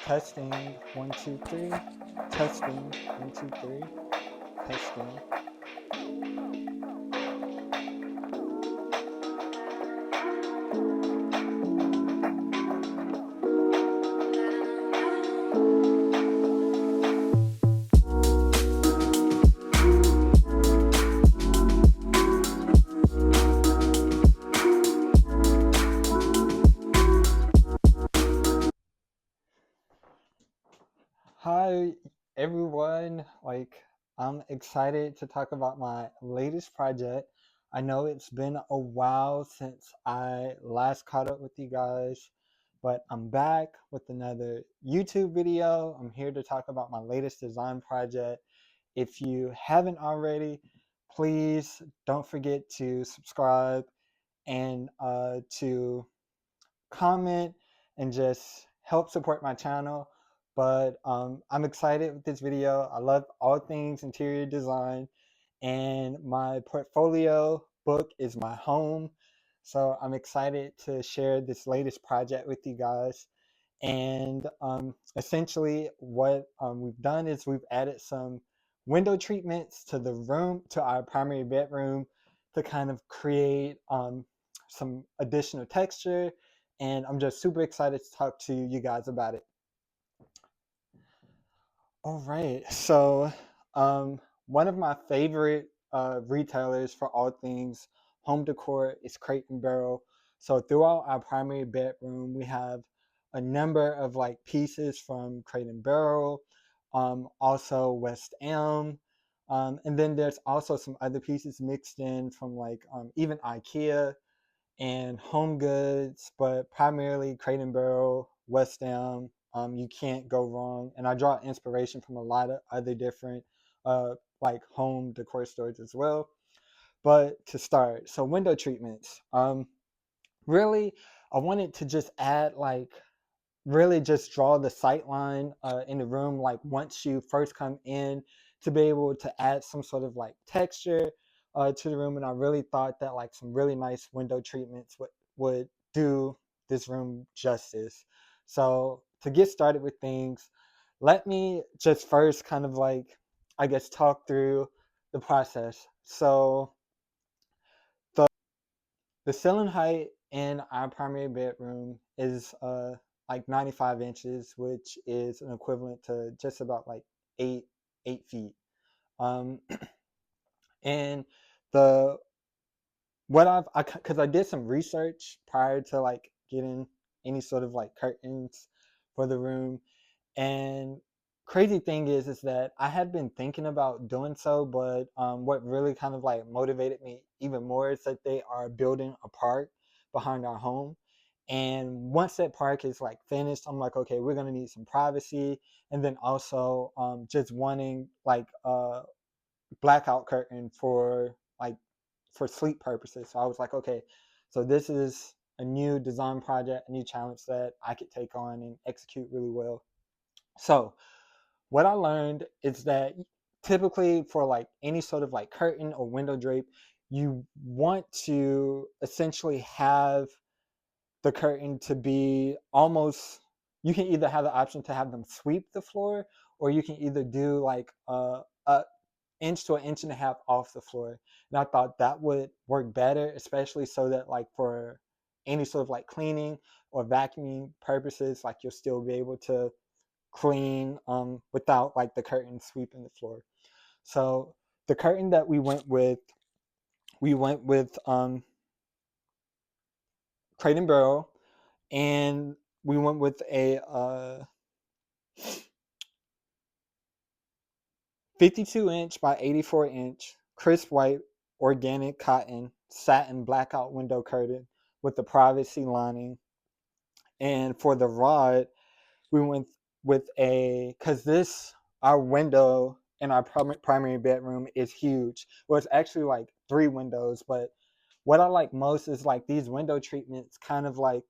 Testing, one, two, three. Testing, one, two, three. Testing. Hi, everyone. I'm excited to talk about my latest project. I know it's been a while since I last caught up with you guys, but I'm back with another YouTube video. I'm here to talk about my latest design project. If you haven't already, please don't forget to subscribe and to comment and just help support my channel. But I'm excited with this video. I love all things interior design, and my portfolio book is my home. So I'm excited to share this latest project with you guys. And essentially, what we've done is we've added some window treatments to the room, to our primary bedroom, to kind of create some additional texture. And I'm just super excited to talk to you guys about it. All right. So, one of my favorite retailers for all things home decor is Crate and Barrel. So, throughout our primary bedroom, we have a number of like pieces from Crate and Barrel, also West Elm, and then there's also some other pieces mixed in from like even IKEA and Home Goods, but primarily Crate and Barrel, West Elm. You can't go wrong. And I draw inspiration from a lot of other different like home decor stores as well. But to start, so window treatments. Really, I wanted to just add like really just draw the sight line in the room like once you first come in, to be able to add some sort of like texture to the room. And I really thought that like some really nice window treatments would do this room justice. So to get started with things, let me just first kind of like, I guess, talk through the process. So the the ceiling height in our primary bedroom is like 95 inches, which is an equivalent to just about like eight feet. Um, and the what because I did some research prior to like getting any sort of like curtains for the room. And crazy thing is that I had been thinking about doing so, but what really kind of like motivated me even more is that they are building a park behind our home. And once that park is like finished, I'm like, okay, we're gonna need some privacy, and then also just wanting like blackout curtain for like for sleep purposes. So I was like, okay, so this is a new design project, a new challenge that I could take on and execute really well. So what I learned is that typically for like any sort of like curtain or window drape, you want to essentially have the curtain to be almost, you can either have the option to have them sweep the floor, or you can either do like a inch to an inch and a half off the floor. And I thought that would work better, especially so that like for any sort of like cleaning or vacuuming purposes, like you'll still be able to clean without like the curtain sweeping the floor. So the curtain that we went with Crate and Barrel, and we went with a 52 inch by 84-inch crisp white organic cotton satin blackout window curtain with the privacy lining. And for the rod, we went with a, because this, our window in our primary bedroom is huge. Well, it's actually like three windows, but what I like most is like these window treatments kind of like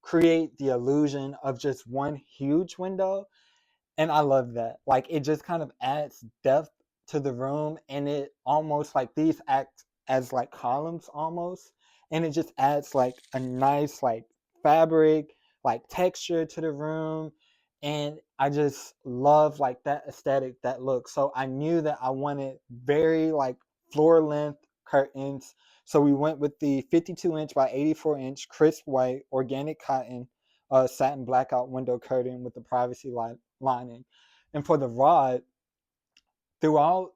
create the illusion of just one huge window. And I love that. Like it just kind of adds depth to the room, and it almost like these act as like columns almost, and it just adds like a nice like fabric, like texture to the room, and I just love like that aesthetic, that look. So I knew that I wanted very like floor length curtains. So we went with the 52-inch by 84-inch crisp white organic cotton satin blackout window curtain with the privacy lining. And for the rod, throughout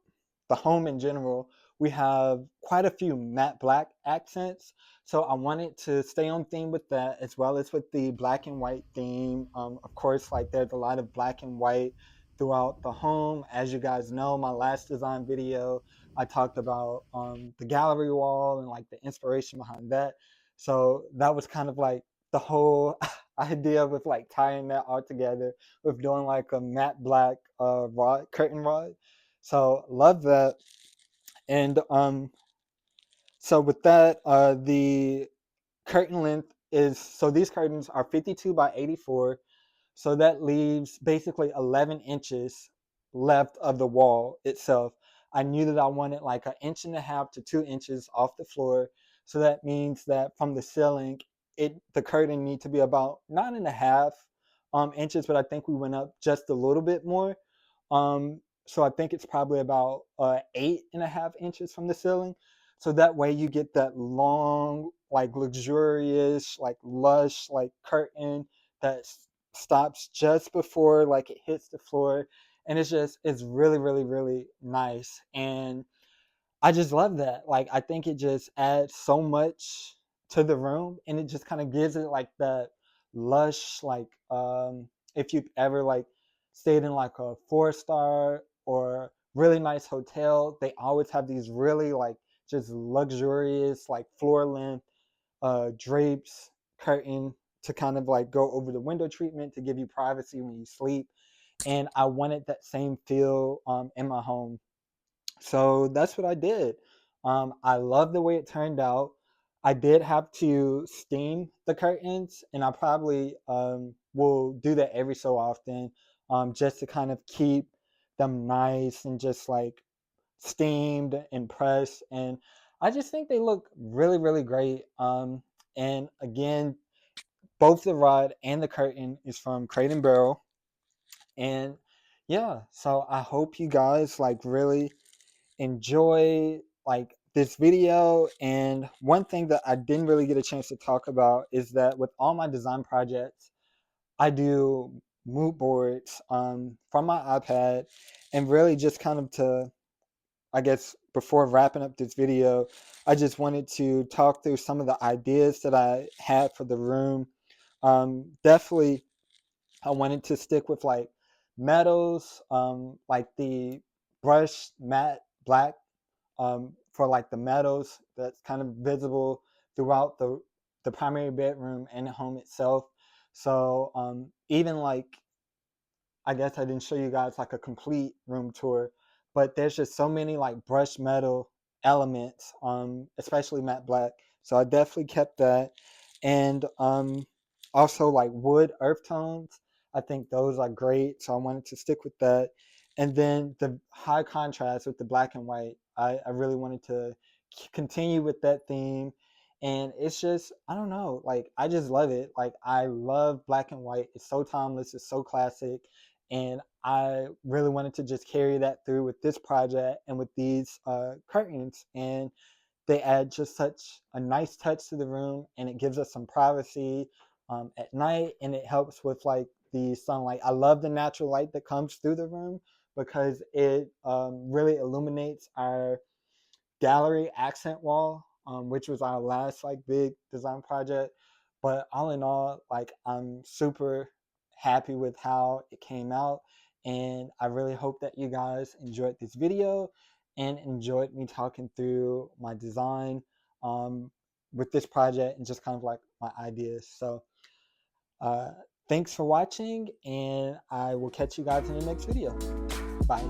the home in general, we have quite a few matte black accents. So I wanted to stay on theme with that, as well as with the black and white theme. Of course, like there's a lot of black and white throughout the home. As you guys know, my last design video, I talked about the gallery wall and like the inspiration behind that. So that was kind of like the whole idea with like tying that all together with doing like a matte black curtain rod. So love that. And so with that, the curtain length is, so these curtains are 52 by 84. So that leaves basically 11 inches left of the wall itself. I knew that I wanted like an inch and a half to 2 inches off the floor. So that means that from the ceiling, the curtain need to be about 9.5 inches, but I think we went up just a little bit more. So I think it's probably about 8.5 inches from the ceiling. So that way you get that long, like luxurious, like lush, like curtain that stops just before like it hits the floor, and it's really really really nice. And I just love that. Like I think it just adds so much to the room, and it just kind of gives it like that lush, like if you've ever like stayed in like a 4-star or really nice hotel, they always have these really like just luxurious like floor length drapes, curtain to kind of like go over the window treatment to give you privacy when you sleep. And I wanted that same feel in my home. So that's what I did. I love the way it turned out. I did have to steam the curtains, and I probably will do that every so often, just to kind of keep them nice and just like steamed and pressed. And I just think they look really, really great. And again, both the rod and the curtain is from Crate and Barrel. And yeah, so I hope you guys like really enjoy like this video. And one thing that I didn't really get a chance to talk about is that with all my design projects, I do mood boards from my iPad. And really just kind of to, I guess, before wrapping up this video, I just wanted to talk through some of the ideas that I had for the room. Definitely I wanted to stick with like metals, like the brushed matte black, for like the metals that's kind of visible throughout the primary bedroom and the home itself. So even like, I guess I didn't show you guys like a complete room tour, but there's just so many like brushed metal elements, especially matte black. So I definitely kept that. And also like wood earth tones. I think those are great. So I wanted to stick with that. And then the high contrast with the black and white. I really wanted to continue with that theme. And it's just, I don't know, like I just love it. Like I love black and white. It's so timeless, it's so classic. And I really wanted to just carry that through with this project and with these curtains. And they add just such a nice touch to the room, and it gives us some privacy at night, and it helps with like the sunlight. I love the natural light that comes through the room because it really illuminates our gallery accent wall, which was our last like big design project. But all in all, like I'm super happy with how it came out, and I really hope that you guys enjoyed this video and enjoyed me talking through my design with this project and just kind of like my ideas. So uh, thanks for watching, and I will catch you guys in the next video. Bye.